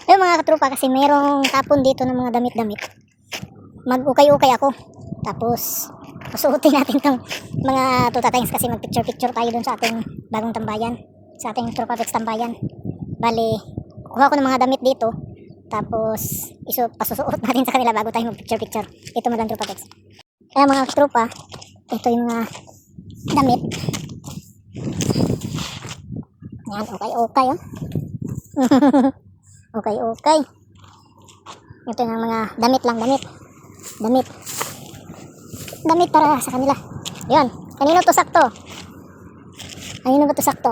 Ayun mga katropa, kasi merong tapon dito ng mga damit-damit. Mag-ukay-ukay ako. Tapos, susuotin natin tong mga tutatayos kasi mag-picture-picture tayo dun sa ating bagong tambayan. Sa ating Tropa Pets tambayan. Bali, kuha ko ng mga damit dito. Tapos, pasusuot natin sa kanila bago tayo mag-picture-picture. Ito madang Tropa Pets. Kaya mga katropa, ito yung mga damit. Yan, okay-okay oh. Okay. Ito yung mga damit lang, damit para sa kanila. Yan, kanino to sakto? Kanino ba to sakto?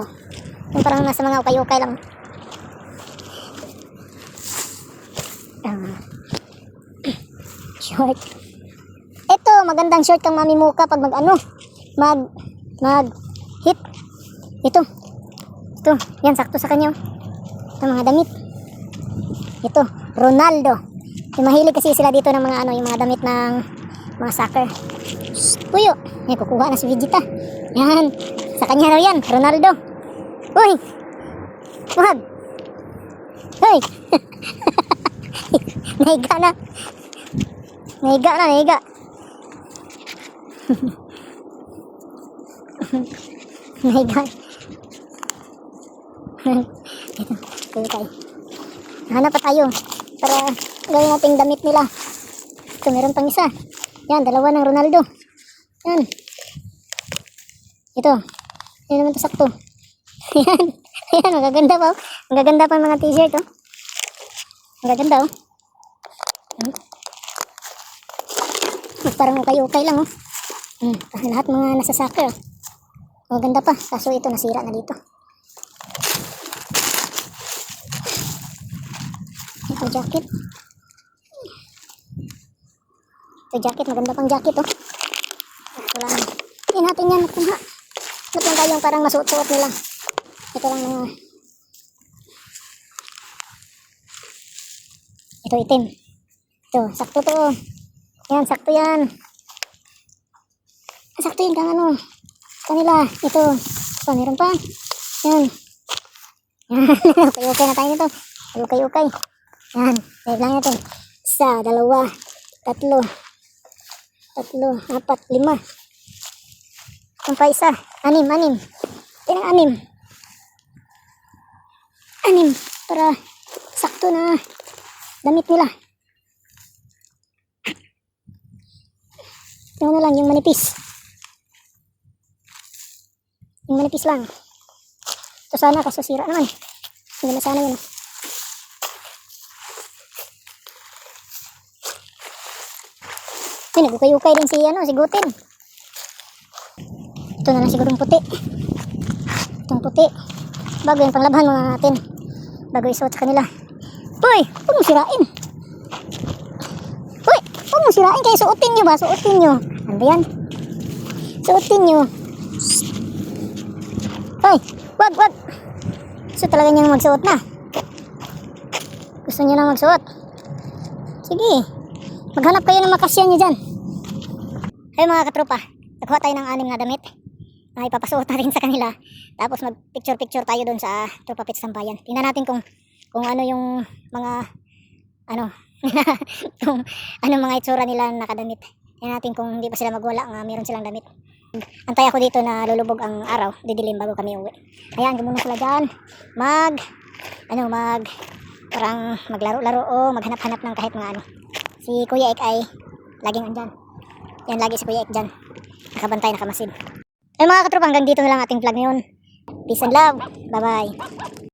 Yung parang nasa mga okay lang. Short. Ito, magandang short kang Mami Muka pag mag hit. Ito, yan sakto sa kanya. Ito mga damit. Ito, Ronaldo. Yung mahilig kasi sila dito ng mga yung mga damit ng mga soccer. Puyo. Yan, kukuha na si Vegeta. Yan. Sa kanya raw yan, Ronaldo. Uy. Wag. Uy. Nahiga na. Nahiga. Ito, tayo. Hanap pa tayo para gawin nating damit nila. Ito, meron pang isa. Yan, dalawa ng Ronaldo. Yan. Ito. Yan naman to sakto. Yan. Yan, magaganda pa. Magaganda pa mga t-shirt, oh. Magaganda, oh. Parang okay lang, oh. Lahat mga nasa soccer, oh. Maganda pa. Kaso ito, nasira na dito. Ito, jacket. Ito, jacket. Maganda pang jacket, oh. Wala na. Hindi natin yan. Hanap lang tayong parang masuot-suot nila. Ito lang mga... Ito, itim. Ito, sakto to. Yan, sakto yan. Sakto yun kang kanila. Ito. Ito, meron pa. Yan. Yan. Okay na tayo nito. Okay. Yan. Save lang natin. Isa, dalawa, tatlo, apat, lima. Ang pa isa. Anim. Tinang anim. Para sakto na damit nila. Yung lang, yung manipis. Yung manipis lang. Ito sana, kaso sira naman. Hindi na sana yun. Ay, nagukay-ukay din si Gutin. Ito na lang sigurong puti. Itong puti. Bago yung panglabahan mga natin. Bago isuot sa kanila. Uy, huwag mo sirain. Uy, huwag mo sirain. Kaya suotin nyo ba? Suotin nyo. Ano ba yan? Suotin nyo. Uy, wag. Gusto talaga niyang magsuot na. Gusto niyo na magsuot. Sige. Maghanap kayo ng makasya nyo dyan. Ay mga katropa, nagkuha tayo ng 6 na damit na ipapasuot natin sa kanila. Tapos mag-picture tayo dun sa Tropa Pets tambayan. Tingnan natin kung ano yung mga kung ano mga itsura nila nakadamit. Tingnan natin kung hindi pa sila magwala nga meron silang damit. Antay ako dito na lulubog ang araw, didilim bago kami uwi. Ayan, gumuna sila dyan. Parang maglaro-laro o maghanap-hanap ng kahit mga Si Kuya Ek ay laging andyan. Yan, lagi si Kuya Ek dyan. Nakabantay, nakamasid. Ay mga katropa, hanggang dito na lang ating vlog ngayon. Peace and love. Bye-bye.